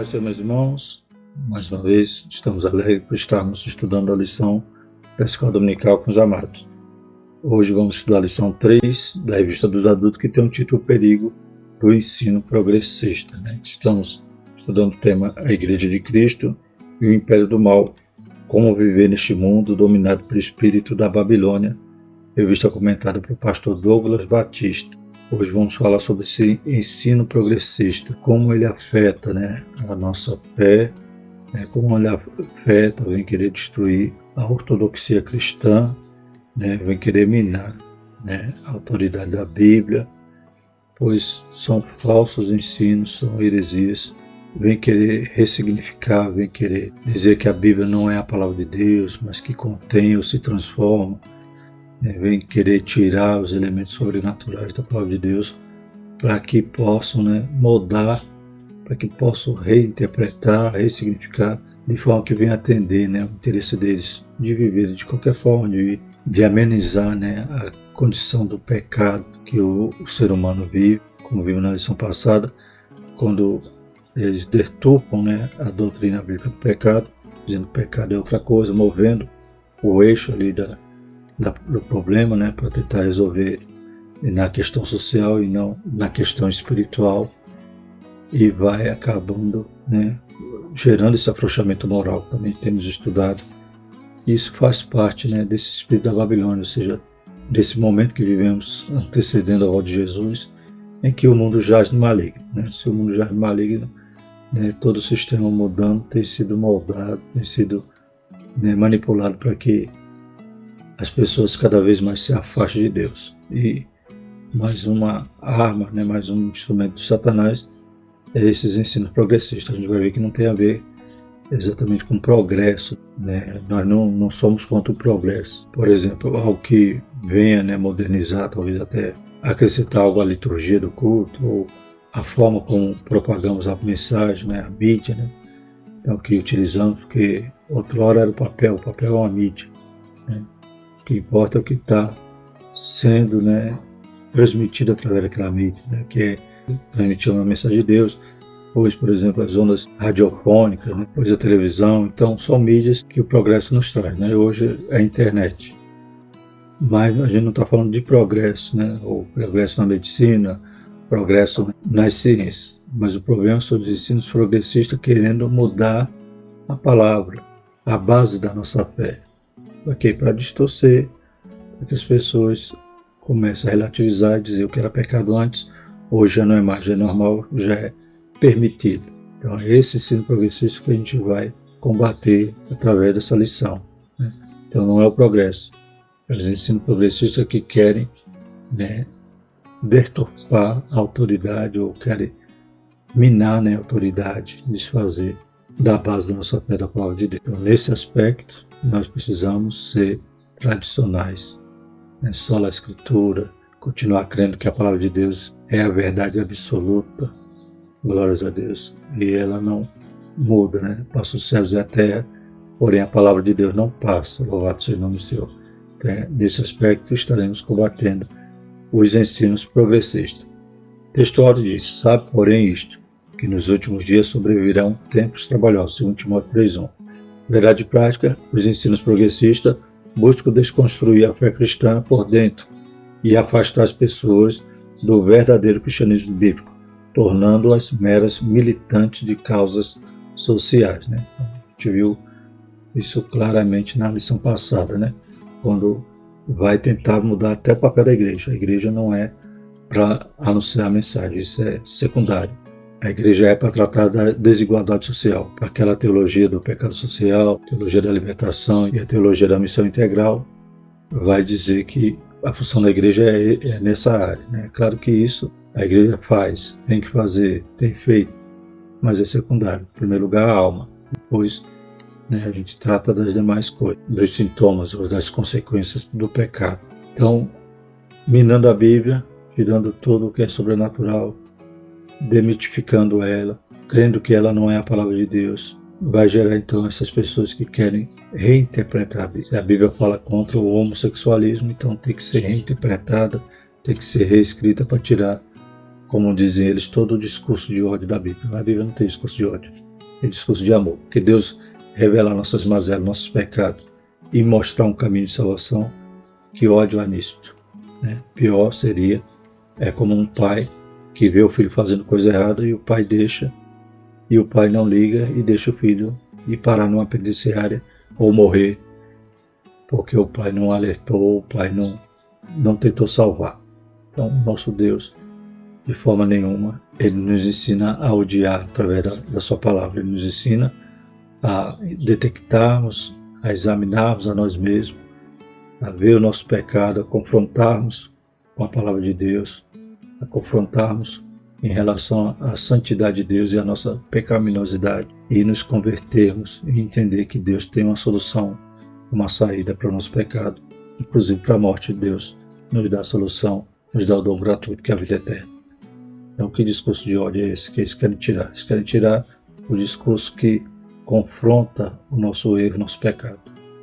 Paz, Senhor, meus irmãos. Mais uma vez, estamos alegres por estarmos estudando a lição da Escola Dominical com os amados. Hoje vamos estudar a lição 3 da Revista dos Adultos, que tem o título Perigo do Ensino Progressista. Estamos estudando o tema A Igreja de Cristo e o Império do Mal, como viver neste mundo dominado pelo espírito da Babilônia, revista comentada pelo pastor Douglas Batista. Hoje vamos falar sobre esse ensino progressista, como ele afeta a nossa fé, como ele afeta, vem querer destruir a ortodoxia cristã, vem querer minar a autoridade da Bíblia, pois são falsos ensinos, são heresias, vem querer ressignificar, vem querer dizer que a Bíblia não é a palavra de Deus, mas que contém ou se transforma, vem querer tirar os elementos sobrenaturais da palavra de Deus para que possam moldar, para que possam reinterpretar, ressignificar, de forma que venha atender o interesse deles de viver de qualquer forma, de amenizar a condição do pecado que o ser humano vive, como vimos na lição passada, quando eles deturpam a doutrina bíblica do pecado, dizendo que o pecado é outra coisa, movendo o eixo ali do problema, para tentar resolver na questão social e não na questão espiritual, e vai acabando gerando esse afrouxamento moral que também temos estudado. Isso faz parte desse espírito da Babilônia, ou seja, desse momento que vivemos antecedendo a volta de Jesus, em que o mundo jaz no maligno. Se o mundo jaz no maligno, todo o sistema mudando tem sido moldado, tem sido manipulado para que as pessoas cada vez mais se afastem de Deus. E mais uma arma, mais um instrumento de Satanás é esses ensinos progressistas. A gente vai ver que não tem a ver exatamente com progresso. Nós não somos contra o progresso. Por exemplo, algo que venha modernizar, talvez até acrescentar algo à liturgia do culto, ou a forma como propagamos a mensagem, a mídia, é o que utilizamos, porque outrora era o papel é uma mídia. O que importa é o que está sendo transmitido através daquela mídia, que é transmitir uma mensagem de Deus. Hoje, por exemplo, as ondas radiofônicas, hoje a televisão, então são mídias que o progresso nos traz. Hoje é a internet. Mas a gente não está falando de progresso, ou progresso na medicina, progresso nas ciências. Mas o problema são os ensinos progressistas querendo mudar a palavra, a base da nossa fé. Para distorcer, para que as pessoas comecem a relativizar e dizer o que era pecado antes, hoje já não é mais, já é normal, já é permitido. Então é esse ensino progressista que a gente vai combater através dessa lição. Então não é o progresso, é os ensinos progressistas que querem deturpar a autoridade ou querem minar a autoridade, desfazer da base da nossa fé da palavra de Deus. Então, nesse aspecto, nós precisamos ser tradicionais, só a Escritura, continuar crendo que a palavra de Deus é a verdade absoluta, glórias a Deus, e ela não muda, passa os céus e a terra, porém a palavra de Deus não passa, louvado seja o nome do Senhor. Nesse aspecto estaremos combatendo os ensinos progressistas. O texto áureo diz: sabe, porém, isto, que nos últimos dias sobrevirão tempos trabalhosos, 2 Timóteo 3:1. Verdade prática, os ensinos progressistas buscam desconstruir a fé cristã por dentro e afastar as pessoas do verdadeiro cristianismo bíblico, tornando-as meras militantes de causas sociais. A gente viu isso claramente na lição passada, quando vai tentar mudar até o papel da igreja. A igreja não é para anunciar a mensagem, isso é secundário. A igreja é para tratar da desigualdade social, para aquela teologia do pecado social, teologia da libertação e a teologia da missão integral, vai dizer que a função da igreja é nessa área. É claro que isso a igreja faz, tem que fazer, tem feito, mas é secundário. Em primeiro lugar, a alma. Depois, a gente trata das demais coisas, dos sintomas ou das consequências do pecado. Então, minando a Bíblia, tirando tudo o que é sobrenatural, demitificando ela, crendo que ela não é a palavra de Deus, vai gerar então essas pessoas que querem reinterpretar a Bíblia. Se a Bíblia fala contra o homossexualismo, então tem que ser reinterpretada, tem que ser reescrita para tirar, como dizem eles, todo o discurso de ódio da Bíblia. A Bíblia não tem discurso de ódio. é discurso de amor. Que Deus revelar nossas mazelas, nossos pecados e mostrar um caminho de salvação, que ódio há nisto, né? Pior seria, como um pai que vê o filho fazendo coisa errada e o pai deixa, e o pai não liga e deixa o filho ir parar numa penitenciária ou morrer, porque o pai não alertou, o pai não tentou salvar. Então, nosso Deus, de forma nenhuma, Ele nos ensina a odiar através da sua palavra. Ele nos ensina a detectarmos, a examinarmos a nós mesmos, a ver o nosso pecado, a confrontarmos com a palavra de Deus, a confrontarmos em relação à santidade de Deus e à nossa pecaminosidade, e nos convertermos e entender que Deus tem uma solução, uma saída para o nosso pecado, inclusive para a morte de Deus. Nos dá a solução, nos dá o dom gratuito, que é a vida eterna. Então, que discurso de ódio é esse que eles querem tirar? Eles querem tirar o discurso que confronta o nosso erro, o nosso pecado.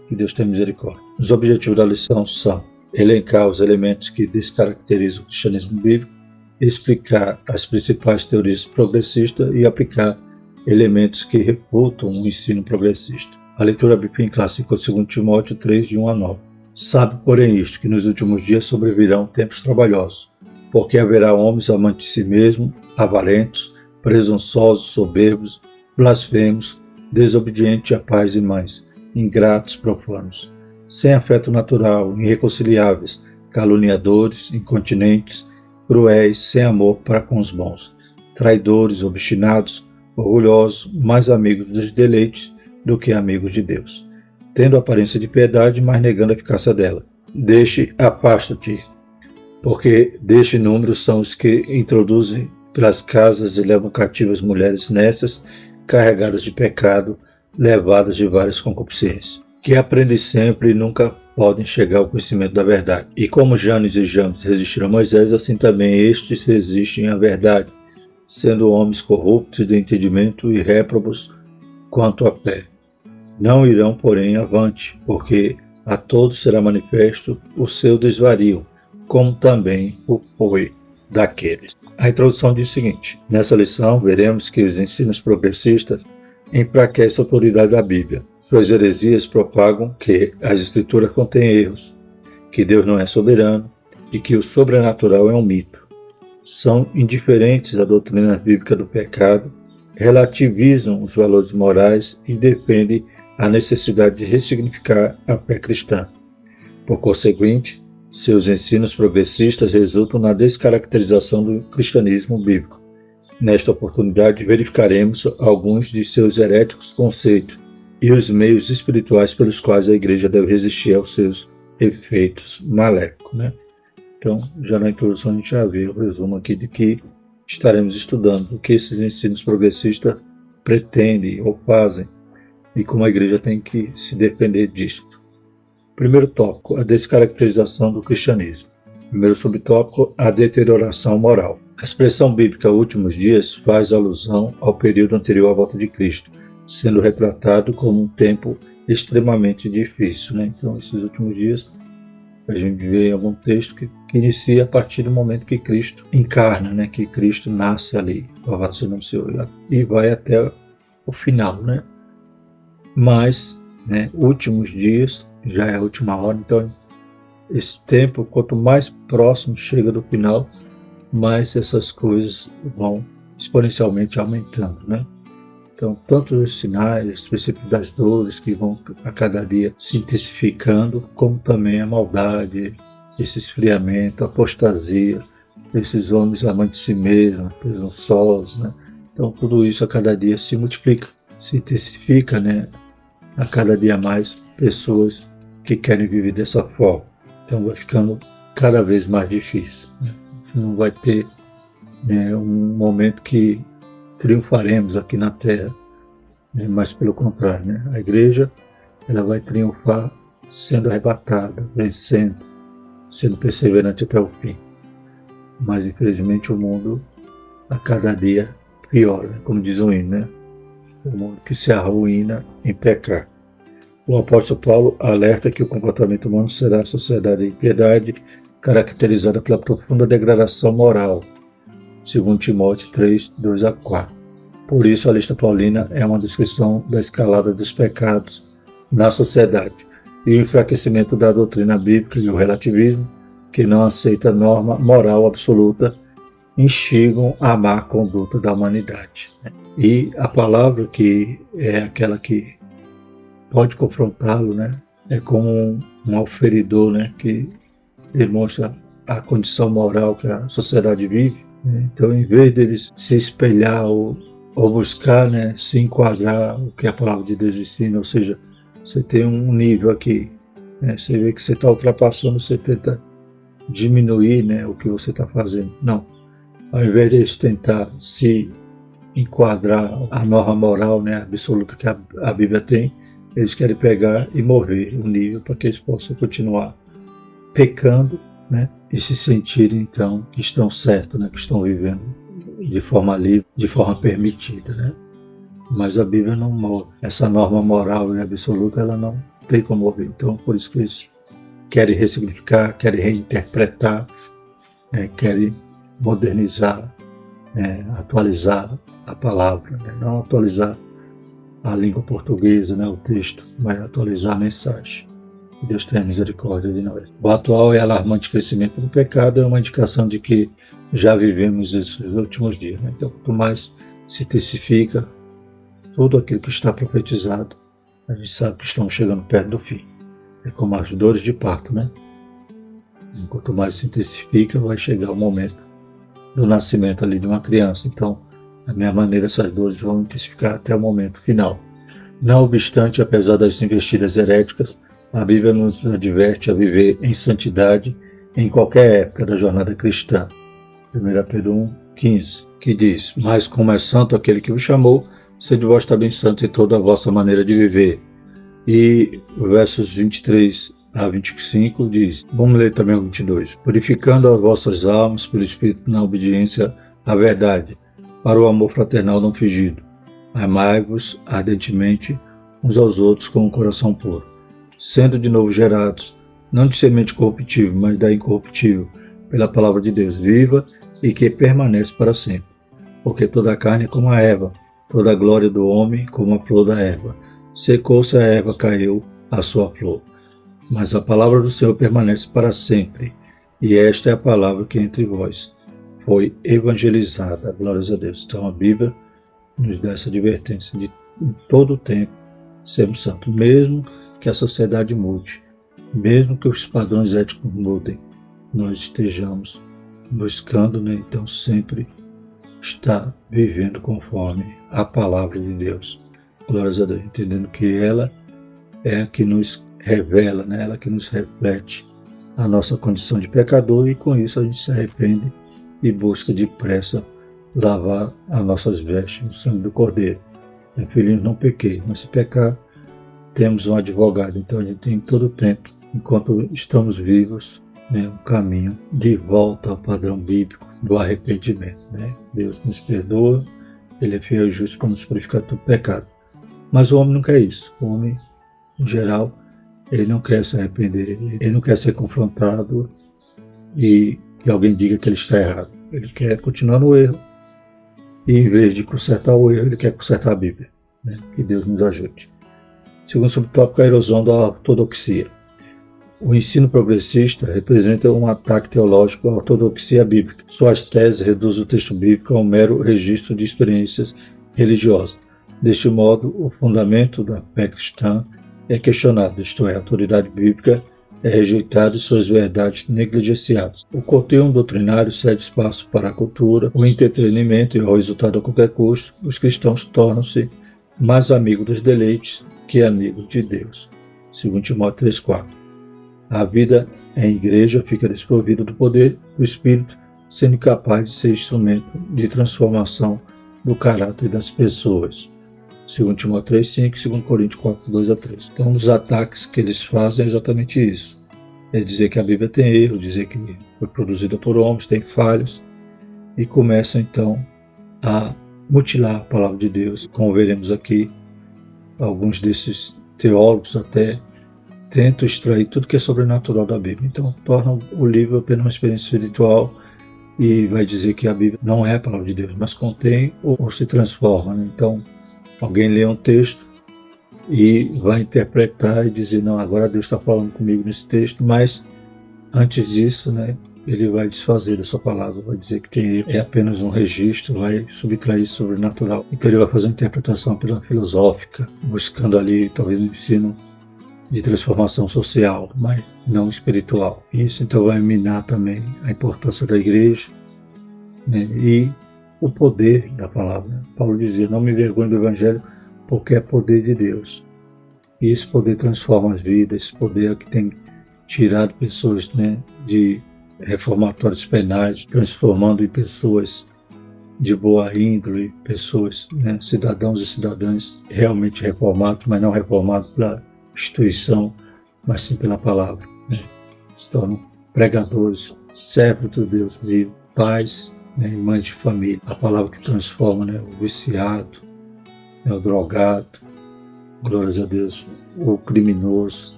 Que Deus tenha misericórdia. Os objetivos da lição são elencar os elementos que descaracterizam o cristianismo bíblico, explicar as principais teorias progressistas e aplicar elementos que refutam o ensino progressista. A leitura bíblica em classe ficou 2 Timóteo 3, de 1 a 9. Sabe, porém, isto, que nos últimos dias sobrevirão tempos trabalhosos, porque haverá homens amantes de si mesmos, avarentos, presunçosos, soberbos, blasfemos, desobedientes a pais e mães, ingratos, profanos, sem afeto natural, irreconciliáveis, caluniadores, incontinentes, cruéis, sem amor para com os bons, traidores, obstinados, orgulhosos, mais amigos dos deleites do que amigos de Deus, tendo aparência de piedade, mas negando a eficácia dela. Afasta-te, porque deste número são os que introduzem pelas casas e levam cativas mulheres nessas, carregadas de pecado, levadas de várias concupiscências, que aprendem sempre e nunca podem chegar ao conhecimento da verdade. E como Janes e Jambres resistiram a Moisés, assim também estes resistem à verdade, sendo homens corruptos de entendimento e réprobos quanto à fé. Não irão, porém, avante, porque a todos será manifesto o seu desvario, como também o foi daqueles. A introdução diz o seguinte: nessa lição veremos que os ensinos progressistas enfraquecem a autoridade da Bíblia. Suas heresias propagam que as Escrituras contêm erros, que Deus não é soberano e que o sobrenatural é um mito. São indiferentes à doutrina bíblica do pecado, relativizam os valores morais e defendem a necessidade de ressignificar a fé cristã. Por conseguinte, seus ensinos progressistas resultam na descaracterização do cristianismo bíblico. Nesta oportunidade, verificaremos alguns de seus heréticos conceitos e os meios espirituais pelos quais a Igreja deve resistir aos seus efeitos maléficos, né? Então, já na introdução a gente já viu o resumo aqui de que estaremos estudando o que esses ensinos progressistas pretendem ou fazem e como a Igreja tem que se defender disso. Primeiro tópico, a descaracterização do cristianismo. Primeiro subtópico, a deterioração moral. A expressão bíblica últimos dias faz alusão ao período anterior à volta de Cristo, sendo retratado como um tempo extremamente difícil, né? Então, esses últimos dias, a gente vê em algum texto que inicia a partir do momento que Cristo encarna, né? Que Cristo nasce ali, louvado seja o nome do Senhor, e vai até o final, né? Mas, né, últimos dias, já é a última hora, então esse tempo, quanto mais próximo chega do final, mais essas coisas vão exponencialmente aumentando, né? Então, tanto os sinais, os princípios das dores que vão a cada dia se intensificando, como também a maldade, esse esfriamento, a apostasia, esses homens amantes de si mesmos, presunçosos, né? Então, tudo isso a cada dia se multiplica, se intensifica, né? A cada dia mais pessoas que querem viver dessa forma. Então, vai ficando cada vez mais difícil, né? Você não vai ter, né, um momento que triunfaremos aqui na Terra, né? Mas pelo contrário, né? A Igreja ela vai triunfar sendo arrebatada, vencendo, sendo perseverante até o fim. Mas infelizmente o mundo a cada dia piora, como diz o hino, né? O mundo que se arruína em pecar. O apóstolo Paulo alerta que o comportamento humano será a sociedade de impiedade, caracterizada pela profunda degradação moral, 2 Timóteo 3, 2 a 4. Por isso, a lista paulina é uma descrição da escalada dos pecados na sociedade e o enfraquecimento da doutrina bíblica e o relativismo, que não aceita norma moral absoluta, instigam a má conduta da humanidade. E a palavra, que é aquela que pode confrontá-lo, né, é como um auferidor, né, que demonstra a condição moral que a sociedade vive. Né? Então, em vez deles se espelhar ou buscar, né, se enquadrar o que a palavra de Deus ensina, ou seja, você tem um nível aqui, né, você vê que você está ultrapassando, você tenta diminuir, né, o que você está fazendo. Não. Ao invés de tentar se enquadrar a norma moral, né, absoluta que a Bíblia tem, eles querem pegar e mover o nível para que eles possam continuar pecando, né, e se sentirem então que estão certos, né, que estão vivendo de forma livre, de forma permitida, né? Mas a Bíblia não move. Essa norma moral e absoluta, ela não tem como mover. Então, por isso que eles querem ressignificar, querem reinterpretar, né, querem modernizar, né, atualizar a palavra, né, não atualizar a língua portuguesa, né, o texto, mas atualizar a mensagem. Deus tenha misericórdia de nós. O atual e alarmante crescimento do pecado é uma indicação de que já vivemos esses últimos dias. Né? Então, quanto mais se intensifica tudo aquilo que está profetizado, a gente sabe que estamos chegando perto do fim. É como as dores de parto, né? E quanto mais se intensifica, vai chegar o momento do nascimento ali de uma criança. Então, da minha maneira, essas dores vão intensificar até o momento final. Não obstante, apesar das investidas heréticas, a Bíblia nos adverte a viver em santidade em qualquer época da jornada cristã. 1 Pedro 1,15, que diz: Mas como é santo aquele que vos chamou, sede vós também santo em toda a vossa maneira de viver. E versos 23 a 25 diz, vamos ler também o 22, purificando as vossas almas pelo Espírito na obediência à verdade, para o amor fraternal não fingido. Amai-vos ardentemente uns aos outros com o coração puro, sendo de novo gerados, não de semente corruptível, mas da incorruptível, pela palavra de Deus viva e que permanece para sempre. Porque toda a carne é como a erva, toda a glória do homem como a flor da erva. Secou-se a erva, caiu a sua flor. Mas a palavra do Senhor permanece para sempre, e esta é a palavra que entre vós foi evangelizada. Glórias a Deus. Então a Bíblia nos dá essa advertência de em todo o tempo sermos santos, mesmo que a sociedade mude, mesmo que os padrões éticos mudem, nós estejamos buscando, né, então sempre estar vivendo conforme a palavra de Deus. Glórias a Deus, entendendo que ela é a que nos revela, né, ela que nos reflete a nossa condição de pecador, e com isso a gente se arrepende e busca depressa lavar as nossas vestes no sangue do Cordeiro. Filhinhos, não pequei, mas se pecar, temos um advogado. Então a gente tem todo o tempo, enquanto estamos vivos, né, um caminho de volta ao padrão bíblico do arrependimento. Né? Deus nos perdoa, Ele é fiel e justo para nos purificar do pecado. Mas o homem não quer isso. O homem, em geral, ele não quer se arrepender, ele não quer ser confrontado e que alguém diga que ele está errado. Ele quer continuar no erro e, em vez de consertar o erro, ele quer consertar a Bíblia. Né? Que Deus nos ajude. Segundo subtópico, a erosão da ortodoxia. O ensino progressista representa um ataque teológico à ortodoxia bíblica. Suas teses reduzem o texto bíblico a um mero registro de experiências religiosas. Deste modo, o fundamento da fé cristã é questionado, isto é, a autoridade bíblica é rejeitada e suas verdades negligenciadas. O conteúdo doutrinário cede espaço para a cultura, o entretenimento e, ao resultado a qualquer custo, os cristãos tornam-se mais amigos dos deleites que amigos de Deus. 2 Timóteo 3,4. A vida em igreja fica desprovida do poder do Espírito, sendo incapaz de ser instrumento de transformação do caráter das pessoas. 2 Timóteo 3,5 e 2 Coríntios 4, 2 a 3. Então, os ataques que eles fazem é exatamente isso. É dizer que a Bíblia tem erro, dizer que foi produzida por homens, tem falhas, e começam então a mutilar a palavra de Deus. Como veremos aqui, alguns desses teólogos até tentam extrair tudo que é sobrenatural da Bíblia. Então, tornam o livro apenas uma experiência espiritual e vai dizer que a Bíblia não é a palavra de Deus, mas contém ou se transforma, né? Então, alguém lê um texto e vai interpretar e dizer, não, agora Deus está falando comigo nesse texto, mas antes disso, né, ele vai desfazer dessa palavra, vai dizer que tem é apenas um registro, vai subtrair sobrenatural. Então ele vai fazer uma interpretação filosófica, buscando ali talvez um ensino de transformação social, mas não espiritual. Isso então vai minar também a importância da igreja, né, e o poder da palavra. Paulo dizia, não me envergonhe do evangelho, porque é poder de Deus. E esse poder transforma as vidas, esse poder que tem tirado pessoas, né, de reformatórios penais, transformando em pessoas de boa índole, pessoas, né, cidadãos e cidadãs realmente reformados, mas não reformados pela instituição, mas sim pela palavra, né? Se tornam pregadores, servos de Deus vivo, pais, né, e mães de família. A palavra que transforma, né, o viciado, né, o drogado, glórias a Deus, o criminoso,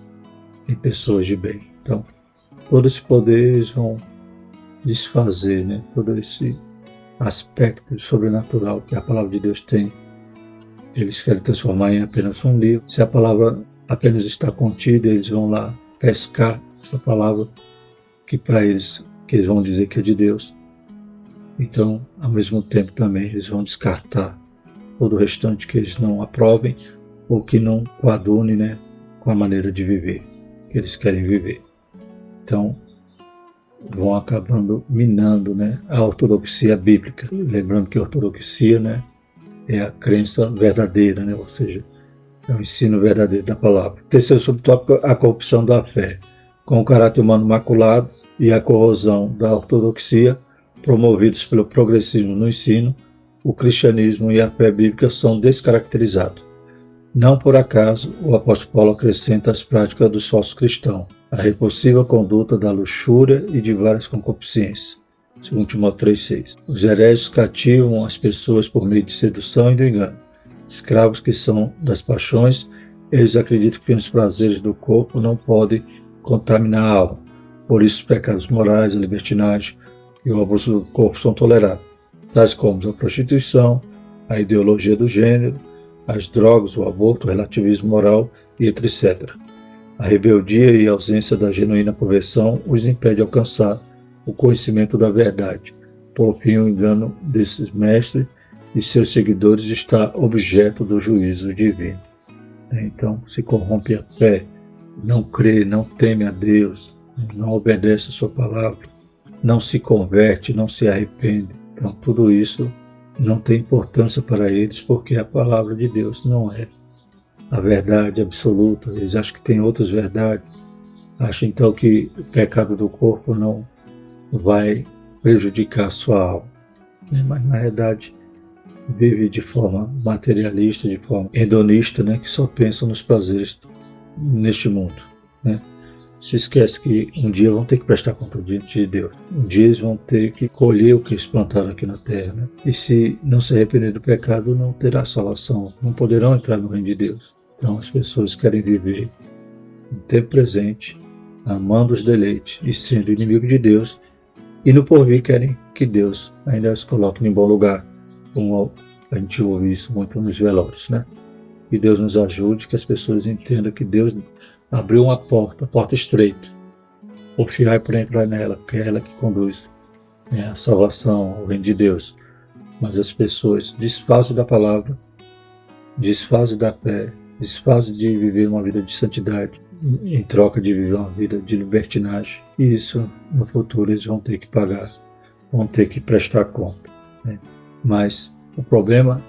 em pessoas de bem. Então, todo esse poder eles vão desfazer, né, todo esse aspecto sobrenatural que a palavra de Deus tem. Eles querem transformar em apenas um livro. Se a palavra apenas está contida, eles vão lá pescar essa palavra que para eles, que eles vão dizer que é de Deus. Então, ao mesmo tempo também, eles vão descartar todo o restante que eles não aprovem ou que não coadune, né, com a maneira de viver que eles querem viver. Então, vão acabando minando, né, a ortodoxia bíblica. Lembrando que a ortodoxia, né, é a crença verdadeira, né, ou seja, é o ensino verdadeiro da palavra. Terceiro subtópico, a corrupção da fé. Com o caráter humano maculado e a corrosão da ortodoxia, promovidos pelo progressismo no ensino, o cristianismo e a fé bíblica são descaracterizados. Não por acaso, o apóstolo Paulo acrescenta as práticas dos falsos cristãos, a repulsiva conduta da luxúria e de várias concupiscências. 2 Timóteo 3,6. Os hereges cativam as pessoas por meio de sedução e do engano. Escravos que são das paixões, eles acreditam que os prazeres do corpo não podem contaminar a alma. Por isso, os pecados morais, a libertinagem e o abuso do corpo são tolerados, tais como a prostituição, a ideologia do gênero, as drogas, o aborto, o relativismo moral e etc. A rebeldia e a ausência da genuína conversão os impede de alcançar o conhecimento da verdade. Por fim, o engano desses mestres e seus seguidores está objeto do juízo divino. Então, se corrompe a fé, não crê, não teme a Deus, não obedece a sua palavra, não se converte, não se arrepende. Então, tudo isso não tem importância para eles, porque a palavra de Deus não é a verdade absoluta. Eles acham que tem outras verdades. Acham então que o pecado do corpo não vai prejudicar a sua alma. Mas na verdade vive de forma materialista, de forma hedonista, né, que só pensa nos prazeres neste mundo, né? Se esquece que um dia vão ter que prestar conta diante de Deus. Um dia eles vão ter que colher o que eles plantaram aqui na terra, né? E se não se arrepender do pecado, não terá salvação, não poderão entrar no reino de Deus. Então as pessoas querem viver no tempo presente, amando os deleites e sendo inimigo de Deus, e no porvir querem que Deus ainda os coloque em bom lugar, como a gente ouve isso muito nos velórios, né? Que Deus nos ajude, que as pessoas entendam que Deus abriu uma porta, a porta estreita. Confiar para entrar nela, porque é ela que conduz, né, a salvação, ao reino de Deus. Mas as pessoas desfazem da palavra, desfazem da fé, desfazem de viver uma vida de santidade, em troca de viver uma vida de libertinagem. E isso, no futuro, eles vão ter que pagar, vão ter que prestar conta, né? Mas o problema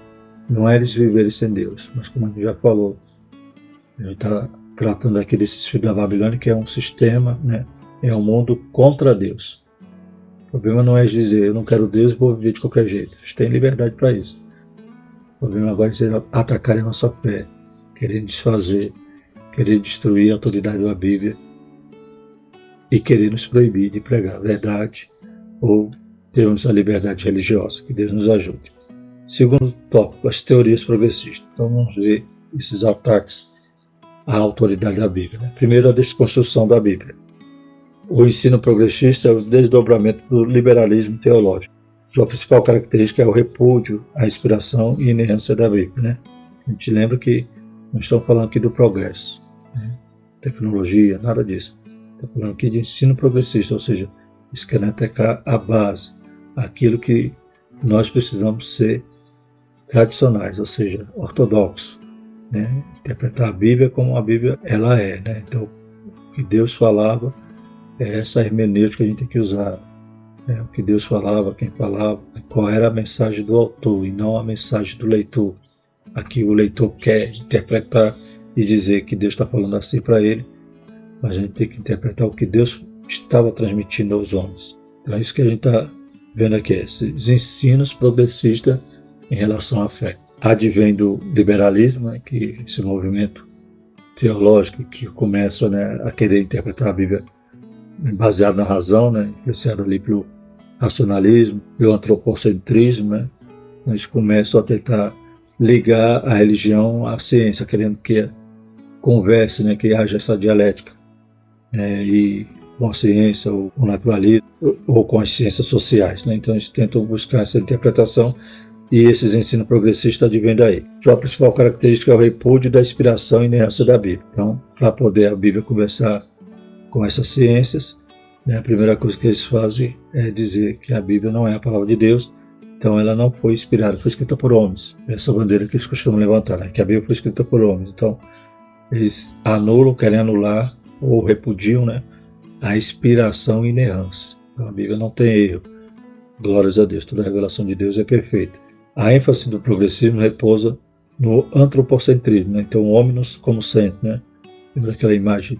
não é eles viverem sem Deus, mas como a gente já falou, a gente está tratando aqui desses filhos da Babilônia, que é um sistema, né? É um mundo contra Deus. O problema não é dizer, eu não quero Deus e vou viver de qualquer jeito. Eles têm liberdade para isso. O problema agora é ser atacar a nossa fé, querer desfazer, querer destruir a autoridade da Bíblia e querer nos proibir de pregar a verdade ou termos a liberdade religiosa. Que Deus nos ajude. Segundo tópico, as teorias progressistas. Então vamos ver esses ataques à autoridade da Bíblia, né? Primeiro, a desconstrução da Bíblia. O ensino progressista é o desdobramento do liberalismo teológico. Sua principal característica é o repúdio à inspiração e inerrância da Bíblia, né? A gente lembra que não estamos falando aqui do progresso, né? Tecnologia, nada disso. Estamos falando aqui de ensino progressista, ou seja, eles querem atacar a base, aquilo que nós precisamos ser tradicionais, ou seja, ortodoxos, né? Interpretar a Bíblia como a Bíblia ela é, né? Então, o que Deus falava é essa hermenêutica que a gente tem que usar, né? O que Deus falava, quem falava, qual era a mensagem do autor e não a mensagem do leitor. Aqui o leitor quer interpretar e dizer que Deus está falando assim para ele, mas a gente tem que interpretar o que Deus estava transmitindo aos homens. Então é isso que a gente está vendo aqui, esses ensinos progressistas em relação à fé. Advém do liberalismo, né, que esse movimento teológico que começa, né, a querer interpretar a Bíblia baseado na razão, né, influenciado ali pelo racionalismo, pelo antropocentrismo, né, eles começam a tentar ligar a religião à ciência, querendo que converse, né, que haja essa dialética, e com a ciência, ou com o naturalismo, ou com as ciências sociais, né? Então eles tentam buscar essa interpretação e esses ensinos progressistas advêm daí. Sua principal característica é o repúdio da inspiração e inerrância da Bíblia. Então, para poder a Bíblia conversar com essas ciências, né, a primeira coisa que eles fazem é dizer que a Bíblia não é a palavra de Deus, então ela não foi inspirada, foi escrita por homens. Essa bandeira que eles costumam levantar, né, que a Bíblia foi escrita por homens. Então, eles anulam, querem anular ou repudiam, né, a inspiração e inerrância. Então, a Bíblia não tem erro. Glórias a Deus, toda a revelação de Deus é perfeita. A ênfase do progressismo repousa no antropocentrismo, né? Então o homem como centro, né? Lembra aquela imagem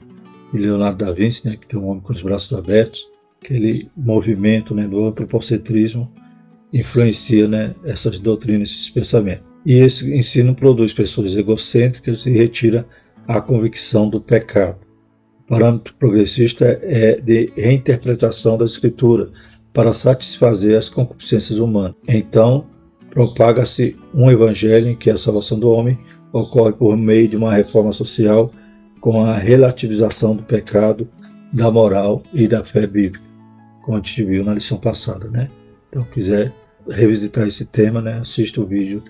de Leonardo da Vinci, né? Que tem um homem com os braços abertos? Aquele movimento, né, do antropocentrismo influencia, né, essas doutrinas, esses pensamentos. E esse ensino produz pessoas egocêntricas e retira a convicção do pecado. O parâmetro progressista é de reinterpretação da Escritura para satisfazer as concupiscências humanas. Então, propaga-se um evangelho em que a salvação do homem ocorre por meio de uma reforma social com a relativização do pecado, da moral e da fé bíblica, como a gente viu na lição passada, né? Então, quiser revisitar esse tema, né, assista o vídeo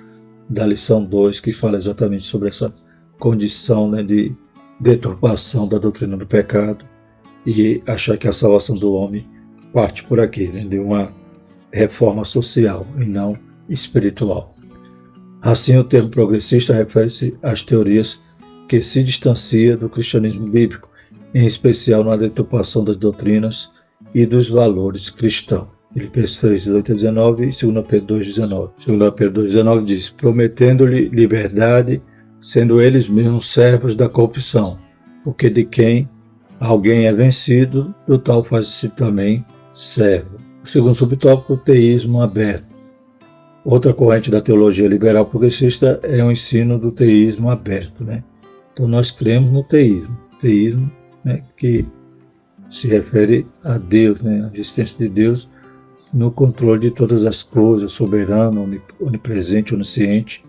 da lição 2, que fala exatamente sobre essa condição, né, de deturpação da doutrina do pecado e achar que a salvação do homem parte por aqui, né, de uma reforma social e não espiritual. Assim, o termo progressista refere-se às teorias que se distanciam do cristianismo bíblico, em especial na deturpação das doutrinas e dos valores cristãos. Filipenses 3, 18 a 19 e 2 Pedro 2, 19. 2 Pedro 2, 19 diz: prometendo-lhe liberdade, sendo eles mesmos servos da corrupção, porque de quem alguém é vencido, do tal faz-se também servo. O segundo subtópico, o teísmo aberto. Outra corrente da teologia liberal progressista é o ensino do teísmo aberto, né? Então nós cremos no teísmo. Teísmo, né, que se refere a Deus, né, a existência de Deus no controle de todas as coisas, soberano, onipresente, onisciente,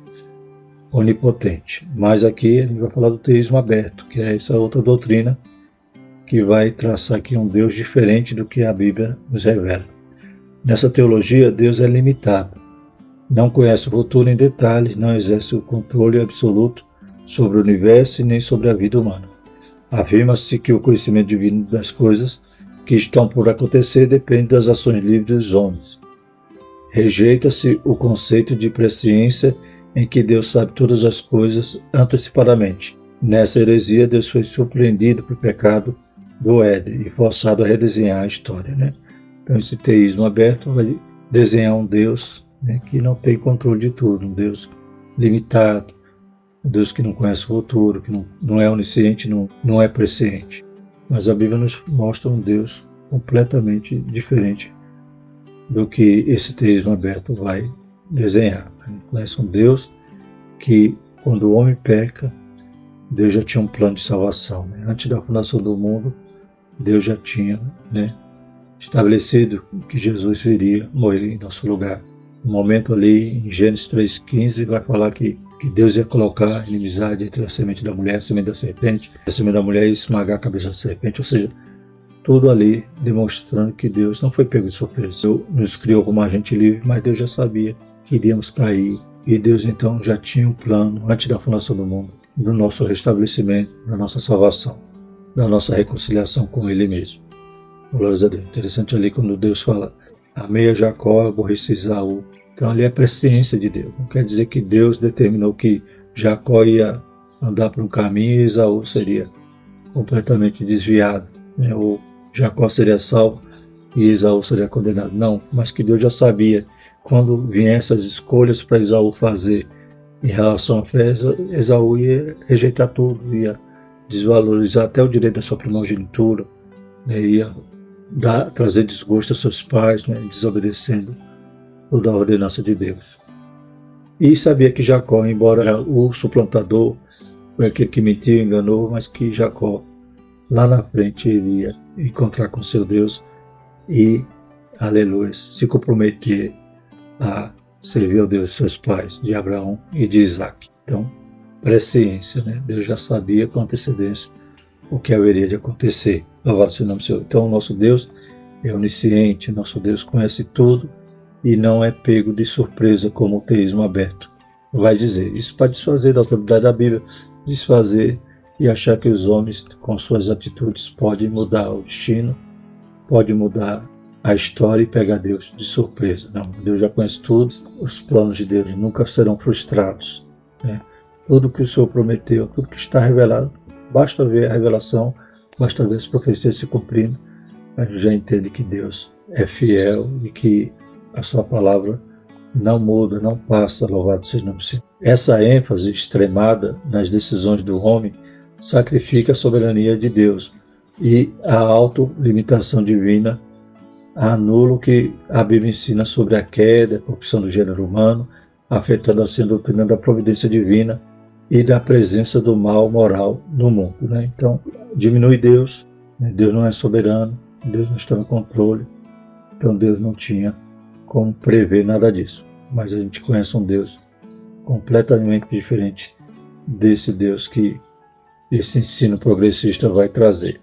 onipotente. Mas aqui a gente vai falar do teísmo aberto, que é essa outra doutrina que vai traçar aqui um Deus diferente do que a Bíblia nos revela. Nessa teologia, Deus é limitado. Não conhece o futuro em detalhes, não exerce o controle absoluto sobre o universo e nem sobre a vida humana. Afirma-se que o conhecimento divino das coisas que estão por acontecer depende das ações livres dos homens. Rejeita-se o conceito de presciência em que Deus sabe todas as coisas antecipadamente. Nessa heresia, Deus foi surpreendido pelo pecado do Éden e forçado a redesenhar a história, né? Então esse teísmo aberto vai desenhar um Deus, né, que não tem controle de tudo, um Deus limitado, um Deus que não conhece o futuro, que não é onisciente, não é presciente. Mas a Bíblia nos mostra um Deus completamente diferente do que esse teísmo aberto vai desenhar. A gente conhece um Deus que, quando o homem peca, Deus já tinha um plano de salvação, né? Antes da fundação do mundo, Deus já tinha, né, estabelecido que Jesus viria morrer em nosso lugar. No momento ali, em Gênesis 3,15, vai falar que Deus ia colocar inimizade entre a semente da mulher e a semente da serpente. A semente da mulher ia esmagar a cabeça da serpente, ou seja, tudo ali demonstrando que Deus não foi pego de surpresa. Deus nos criou como agente livre, mas Deus já sabia que iríamos cair. E Deus então já tinha um plano, antes da fundação do mundo, do nosso restabelecimento, da nossa salvação, da nossa reconciliação com Ele mesmo. Glórias a Deus. Interessante ali quando Deus fala: amei a Jacó, aborreci Esaú. Então ali é a presciência de Deus. Não quer dizer que Deus determinou que Jacó ia andar por um caminho e Esaú seria completamente desviado, né? Ou Jacó seria salvo e Esaú seria condenado. Não, mas que Deus já sabia quando vinham essas escolhas para Esaú fazer em relação à fé, Esaú ia rejeitar tudo, ia desvalorizar até o direito da sua primogenitura, né? Ia trazer desgosto aos seus pais, né? Desobedecendo toda a ordenança de Deus. E sabia que Jacó, embora o suplantador, foi aquele que mentiu e enganou, mas que Jacó, lá na frente, iria encontrar com seu Deus e, aleluia, se comprometer a servir ao Deus de seus pais, de Abraão e de Isaac. Então, presciência, né? Deus já sabia com antecedência o que haveria de acontecer. Louvado seja o nome do Senhor. Então, o nosso Deus é onisciente, nosso Deus conhece tudo e não é pego de surpresa como o teísmo aberto vai dizer. Isso para desfazer da autoridade da Bíblia, desfazer e achar que os homens, com suas atitudes, podem mudar o destino, podem mudar a história e pegar Deus de surpresa. Não, Deus já conhece tudo, os planos de Deus nunca serão frustrados, né? Tudo que o Senhor prometeu, tudo que está revelado, basta ver a revelação, basta ver as profecias se cumprindo, a gente já entende que Deus é fiel e que a sua palavra não muda, não passa, louvado seja o nome do Senhor. Essa ênfase extremada nas decisões do homem sacrifica a soberania de Deus e a autolimitação divina anula o que a Bíblia ensina sobre a queda, a corrupção do gênero humano, afetando assim a doutrina da providência divina e da presença do mal moral no mundo, né? Então, diminui Deus, né? Deus não é soberano, Deus não está no controle, então Deus não tinha como prever nada disso. Mas a gente conhece um Deus completamente diferente desse Deus que esse ensino progressista vai trazer.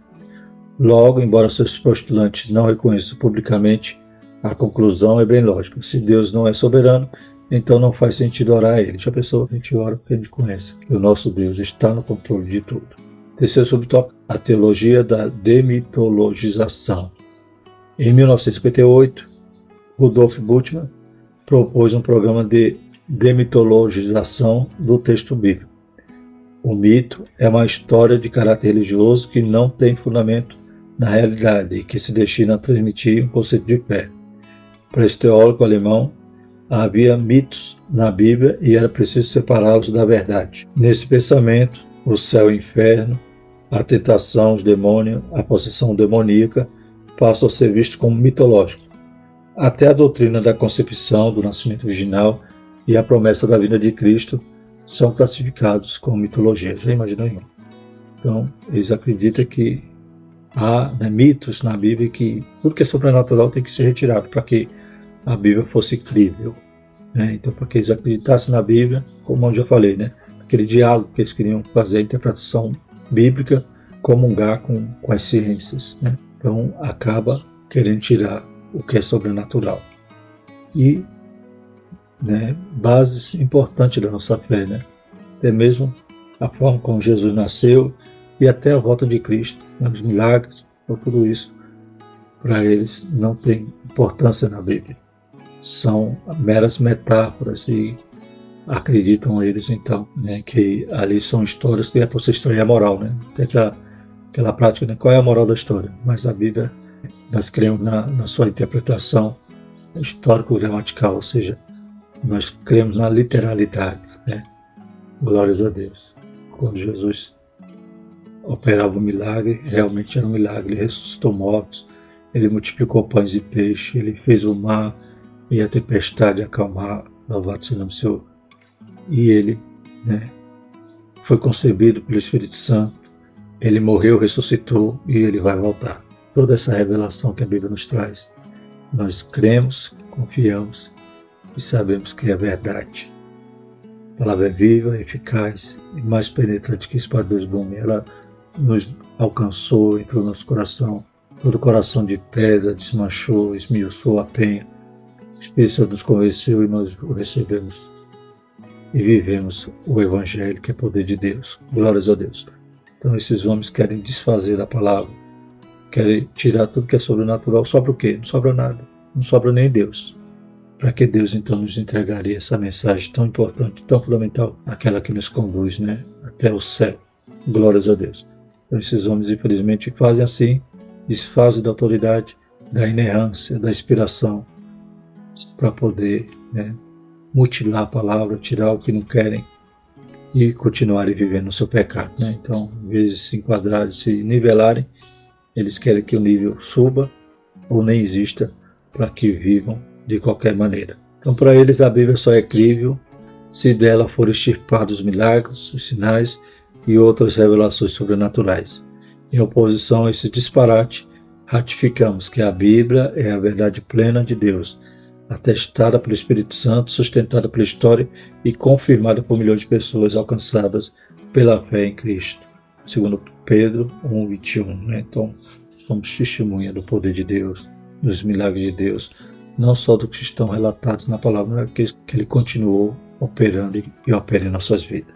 Logo, embora seus postulantes não reconheçam publicamente, a conclusão é bem lógica. Se Deus não é soberano, então não faz sentido orar a Ele. Já pensou? A gente ora porque a gente conhece que o nosso Deus está no controle de tudo. Terceiro subtópico, a teologia da demitologização. Em 1958, Rudolf Bultmann propôs um programa de demitologização do texto bíblico. O mito é uma história de caráter religioso que não tem fundamento na realidade e que se destina a transmitir um conceito de fé. Para esse teólogo alemão, havia mitos na Bíblia e era preciso separá-los da verdade. Nesse pensamento, o céu e o inferno, a tentação, os demônios, a possessão demoníaca passam a ser vistos como mitológicos. Até a doutrina da concepção, do nascimento virginal e a promessa da vinda de Cristo são classificados como mitologia. Já imaginou, irmão? Então, eles acreditam que há, né, mitos na Bíblia que tudo que é sobrenatural tem que ser retirado para que a Bíblia fosse crível, né? Então, para que eles acreditassem na Bíblia, como eu já falei, né? Aquele diálogo que eles queriam fazer, a interpretação bíblica, comungar com as ciências, né? Então, acaba querendo tirar o que é sobrenatural. E, né, bases importantes da nossa fé, né? Até mesmo a forma como Jesus nasceu e até a volta de Cristo, né, os milagres, então tudo isso para eles não tem importância na Bíblia. São meras metáforas e acreditam eles então, né, que ali são histórias que é para você extrair a moral, né? Tem aquela prática, né? Qual é a moral da história? Mas a Bíblia, nós cremos na sua interpretação histórico-gramatical, ou seja, nós cremos na literalidade, né? Glórias a Deus. Quando Jesus operava um milagre, realmente era um milagre. Ele ressuscitou mortos, ele multiplicou pães e peixes, ele fez o mar e a tempestade acalmar, louvado seja o nome do Senhor. E ele, né, foi concebido pelo Espírito Santo, ele morreu, ressuscitou e ele vai voltar. Toda essa revelação que a Bíblia nos traz, nós cremos, confiamos e sabemos que é verdade. A palavra é viva, eficaz e mais penetrante que espada de dois gumes. Ela nos alcançou, entrou no nosso coração todo coração de pedra desmanchou, esmiuçou a penha. O Espírito Santo nos convenceu e nós o recebemos e vivemos o Evangelho, que é poder de Deus. Glórias a Deus. Então esses homens querem desfazer da palavra, querem tirar tudo que é sobrenatural. Sobra o quê? Não sobra nada. Não sobra nem Deus. Para que Deus então nos entregaria essa mensagem tão importante, tão fundamental, aquela que nos conduz, né, até o céu? Glórias a Deus. Então esses homens infelizmente fazem assim, desfazem da autoridade, da inerrância, da inspiração, para poder, né, mutilar a palavra, tirar o que não querem e continuarem vivendo o seu pecado, né? Então, em vez de se enquadrarem, se nivelarem, eles querem que o nível suba ou nem exista, para que vivam de qualquer maneira. Então, para eles, a Bíblia só é crível se dela forem extirpados os milagres, os sinais e outras revelações sobrenaturais. Em oposição a esse disparate, ratificamos que a Bíblia é a verdade plena de Deus, atestada pelo Espírito Santo, sustentada pela história e confirmada por milhões de pessoas alcançadas pela fé em Cristo. Segundo Pedro 1:21, né? Então, somos testemunha do poder de Deus, dos milagres de Deus, não só dos que estão relatados na palavra, mas que Ele continuou operando e opera em nossas vidas.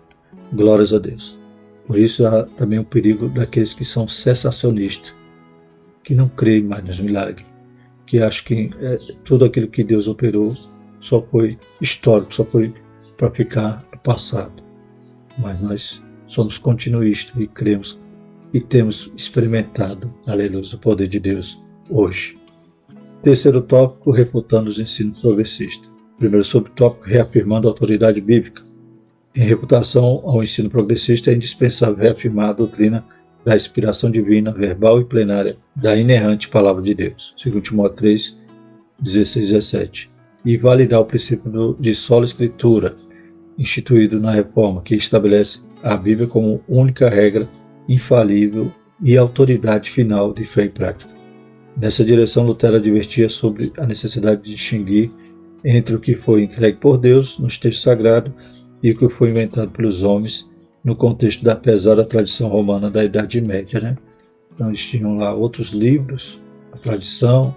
Glórias a Deus. Por isso há também o perigo daqueles que são cessacionistas, que não creem mais nos milagres, que acham que tudo aquilo que Deus operou só foi histórico, só foi para ficar no passado. Mas nós somos continuistas e cremos e temos experimentado, aleluia, o poder de Deus hoje. Terceiro tópico, refutando os ensinos progressistas. Primeiro subtópico, reafirmando a autoridade bíblica. Em refutação ao ensino progressista, é indispensável reafirmar a doutrina da inspiração divina, verbal e plenária, da inerrante palavra de Deus, segundo Timóteo 3, 16 e 17, e validar o princípio de sola escritura, instituído na Reforma, que estabelece a Bíblia como única regra infalível e autoridade final de fé e prática. Nessa direção, Lutero advertia sobre a necessidade de distinguir entre o que foi entregue por Deus nos textos sagrados e o que foi inventado pelos homens no contexto da pesada tradição romana da Idade Média, né? Então eles tinham lá outros livros, a tradição,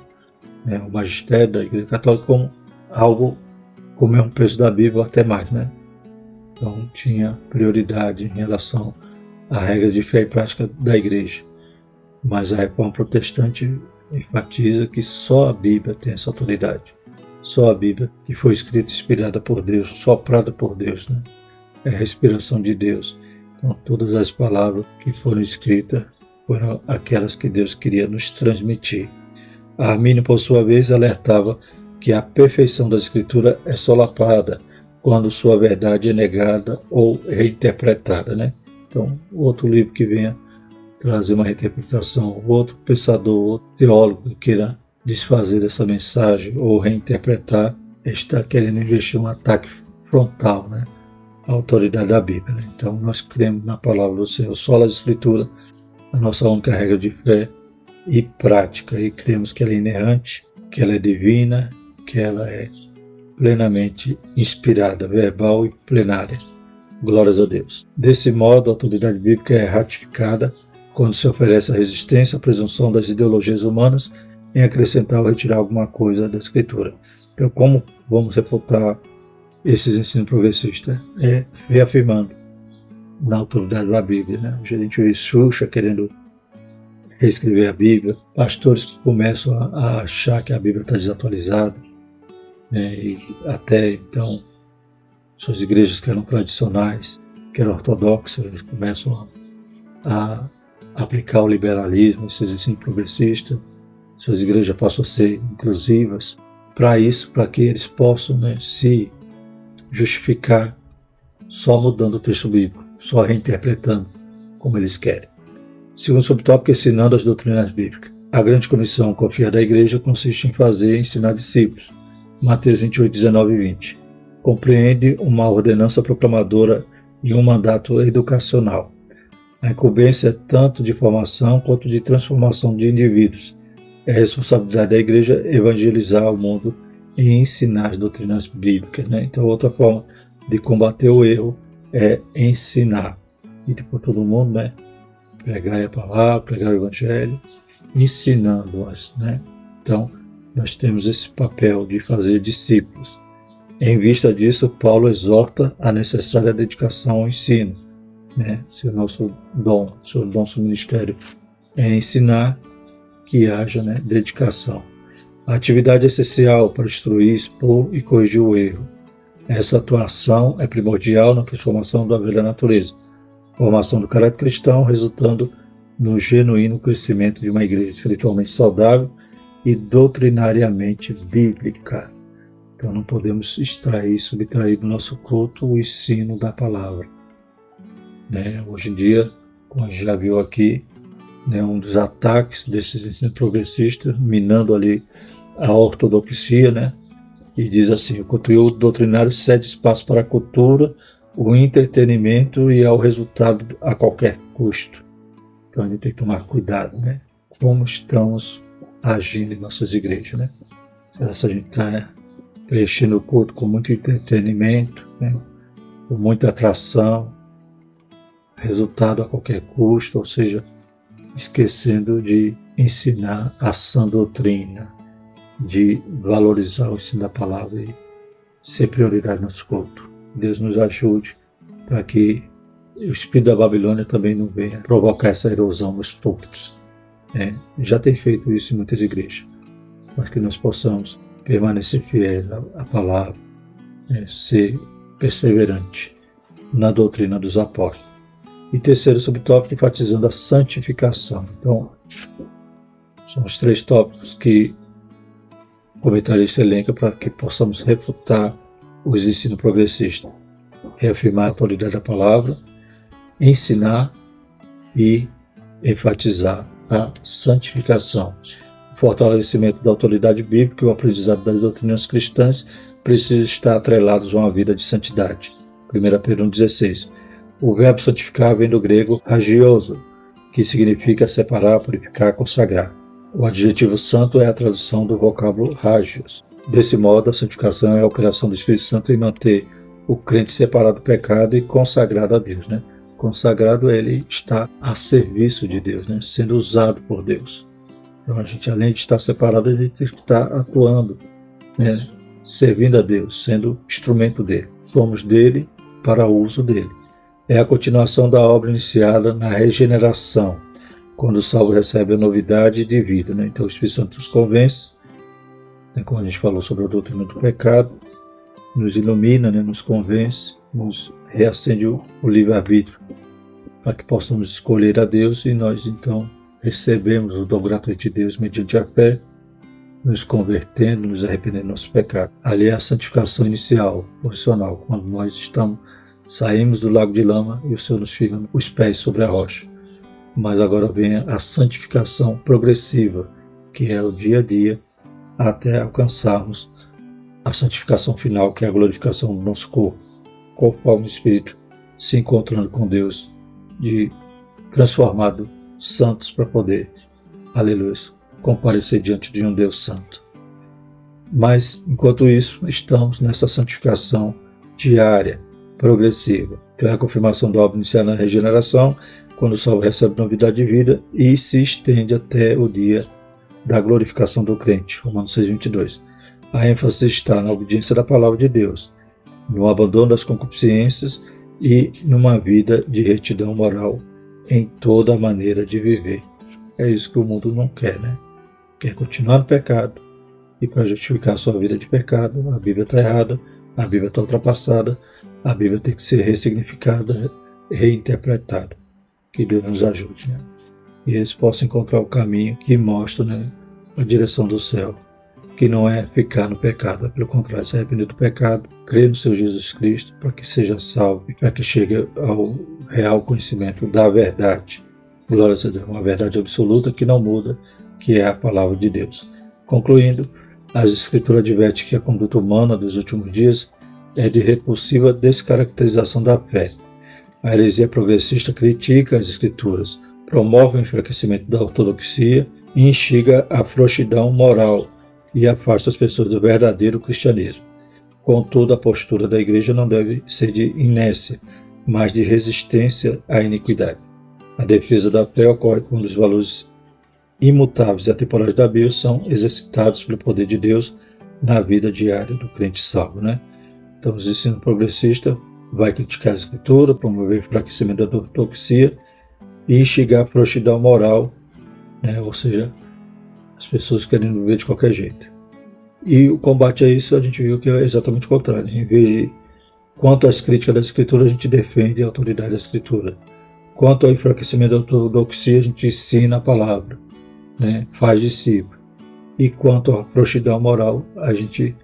né, o magistério da Igreja Católica como algo com o mesmo peso da Bíblia, até mais, né? Então tinha prioridade em relação à regra de fé e prática da Igreja. Mas a Reforma Protestante enfatiza que só a Bíblia tem essa autoridade. Só a Bíblia, que foi escrita e inspirada por Deus, soprada por Deus, né? É a respiração de Deus. Então, todas as palavras que foram escritas foram aquelas que Deus queria nos transmitir. Armínio, por sua vez, alertava que a perfeição da Escritura é solapada quando sua verdade é negada ou reinterpretada, né? Então, outro livro que venha trazer uma reinterpretação, outro pensador, outro teólogo que queira desfazer dessa mensagem ou reinterpretar, está querendo investir um ataque frontal, né? A autoridade da Bíblia, né? Então nós cremos na palavra do Senhor, só a Escritura, a nossa única regra de fé e prática, e cremos que ela é inerrante, que ela é divina, que ela é plenamente inspirada, verbal e plenária. Glórias a Deus. Desse modo, a autoridade bíblica é ratificada quando se oferece a resistência à presunção das ideologias humanas em acrescentar ou retirar alguma coisa da Escritura. Então, como vamos refutar esses ensinos progressistas? É reafirmando na autoridade da Bíblia, né? Hoje a gente vê Xuxa querendo reescrever a Bíblia, pastores que começam a achar que a Bíblia está desatualizada, né? E até então suas igrejas que eram tradicionais, que eram ortodoxas, eles começam a aplicar o liberalismo, esses ensinos progressistas, suas igrejas passam a ser inclusivas, para isso, para que eles possam, né, se justificar só mudando o texto bíblico, só reinterpretando como eles querem. Segundo subtópico, ensinando as doutrinas bíblicas. A grande comissão confiada à igreja consiste em fazer e ensinar discípulos. Mateus 28, 19 e 20. Compreende uma ordenança proclamadora e um mandato educacional. A incumbência é tanto de formação quanto de transformação de indivíduos. É responsabilidade da igreja evangelizar o mundo e ensinar as doutrinas bíblicas, né? Então, outra forma de combater o erro é ensinar. E por todo mundo, né? Pregar a palavra, pregar o evangelho ensinando-as, né? Então, nós temos esse papel de fazer discípulos. Em vista disso, Paulo exorta a necessária dedicação ao ensino, né? Se o nosso ministério é ensinar, que haja, né, dedicação. A atividade é essencial para instruir, expor e corrigir o erro. Essa atuação é primordial na transformação da velha natureza, formação do caráter cristão, resultando no genuíno crescimento de uma igreja espiritualmente saudável e doutrinariamente bíblica. Então não podemos subtrair do nosso culto o ensino da palavra, né? Hoje em dia, como a gente já viu aqui, né, um dos ataques desses ensinos progressistas, minando ali a ortodoxia, né? E diz assim: o conteúdo doutrinário cede espaço para a cultura, o entretenimento e ao resultado a qualquer custo. Então a gente tem que tomar cuidado, né? Como estamos agindo em nossas igrejas, né? Se a gente está preenchendo o culto com muito entretenimento, né? Com muita atração, resultado a qualquer custo, ou seja, esquecendo de ensinar a sã doutrina, de valorizar o ensino da palavra e ser prioridade no nosso culto. Deus nos ajude para que o espírito da Babilônia também não venha provocar essa erosão nos púlpitos. Já tem feito isso em muitas igrejas, mas que nós possamos permanecer fiéis à palavra, ser perseverante na doutrina dos apóstolos. E terceiro subtópico, enfatizando a santificação. Então, são os 3 tópicos que o comentarista elenca para que possamos refutar os ensinos progressistas. Reafirmar a autoridade da palavra, ensinar e enfatizar a santificação. O fortalecimento da autoridade bíblica e o aprendizado das doutrinas cristãs precisam estar atrelados a uma vida de santidade. 1 Pedro 1,16. O verbo santificar vem do grego hagioso, que significa separar, purificar, consagrar. O adjetivo santo é a tradução do vocábulo hagios. Desse modo, a santificação é a operação do Espírito Santo em manter o crente separado do pecado e consagrado a Deus, né? Consagrado, ele está a serviço de Deus, né? Sendo usado por Deus. Então a gente, além de estar separado, a gente está atuando, né? Servindo a Deus, sendo instrumento dele. Somos dele para o uso dele. É a continuação da obra iniciada na regeneração, quando o salvo recebe a novidade de vida, né? Então o Espírito Santo nos convence, né? Como a gente falou sobre a doutrina do pecado, nos ilumina, né? Nos convence, nos reacende o livre-arbítrio, para que possamos escolher a Deus e nós então recebemos o dom gratuito de Deus mediante a fé, nos convertendo, nos arrependendo do nosso pecado. Ali é a santificação inicial, profissional, quando nós saímos do lago de lama e o Senhor nos firma os pés sobre a rocha. Mas agora vem a santificação progressiva, que é o dia a dia, até alcançarmos a santificação final, que é a glorificação do nosso corpo, conforme o Espírito, se encontrando com Deus, de transformado santos para poder, aleluia, comparecer diante de um Deus santo. Mas, enquanto isso, estamos nessa santificação diária, progressiva. Então é a confirmação da obra iniciada na regeneração, quando o salvo recebe novidade de vida e se estende até o dia da glorificação do crente. Romanos 6,22. A ênfase está na obediência da palavra de Deus, no abandono das concupiscências e numa vida de retidão moral em toda a maneira de viver. É isso que o mundo não quer, né? Quer continuar no pecado, e para justificar a sua vida de pecado, a Bíblia está errada, a Bíblia está ultrapassada, a Bíblia tem que ser ressignificada, reinterpretada. Que Deus nos ajude, né? E eles possam encontrar o caminho que mostra, né, a direção do céu, que não é ficar no pecado, é pelo contrário, se arrepender do pecado, crer no seu Jesus Cristo, para que seja salvo e para que chegue ao real conhecimento da verdade. Glória a Deus, uma verdade absoluta que não muda, que é a palavra de Deus. Concluindo, as Escrituras advertem que a conduta humana dos últimos dias é de repulsiva descaracterização da fé. A heresia progressista critica as Escrituras, promove o enfraquecimento da ortodoxia e instiga a frouxidão moral e afasta as pessoas do verdadeiro cristianismo. Contudo, a postura da Igreja não deve ser de inércia, mas de resistência à iniquidade. A defesa da fé ocorre quando os valores imutáveis e atemporais da Bíblia são exercitados pelo poder de Deus na vida diária do crente salvo, né? Então, os ensinos progressistas vai criticar a Escritura, promover o enfraquecimento da ortodoxia e instigar a frouxidão moral, né? Ou seja, as pessoas querendo viver de qualquer jeito. E o combate a isso a gente viu que é exatamente o contrário. Em vez de, quanto às críticas da Escritura, a gente defende a autoridade da Escritura. Quanto ao enfraquecimento da ortodoxia, a gente ensina a palavra, né? Faz discípulo. E quanto à frouxidão moral, a gente,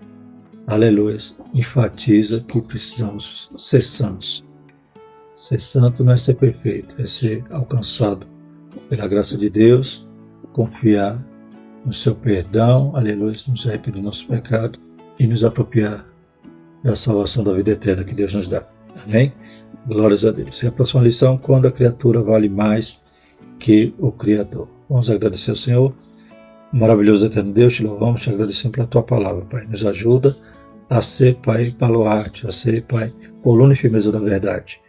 aleluia, enfatiza que precisamos ser santos. Ser santo não é ser perfeito, é ser alcançado pela graça de Deus, confiar no seu perdão, aleluia, nos arrepender do nosso pecado e nos apropriar da salvação da vida eterna que Deus nos dá. Amém? Glórias a Deus. E a próxima lição, quando a criatura vale mais que o Criador. Vamos agradecer ao Senhor. Maravilhoso eterno Deus, te louvamos, te agradecemos pela tua palavra, Pai. Nos ajuda a ser, Pai, baluarte, a ser, Pai, coluna e firmeza da verdade.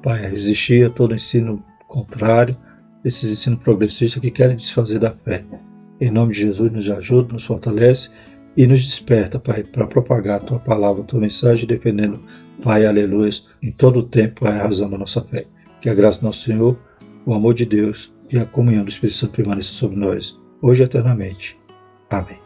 Pai, a resistir a todo ensino contrário, esses ensinos progressistas que querem desfazer da fé. Em nome de Jesus, nos ajuda, nos fortalece e nos desperta, Pai, para propagar a tua palavra, a tua mensagem, defendendo, Pai, aleluia, em todo o tempo, Pai, a razão da nossa fé. Que a graça do nosso Senhor, o amor de Deus e a comunhão do Espírito Santo permaneça sobre nós, hoje e eternamente. Amém.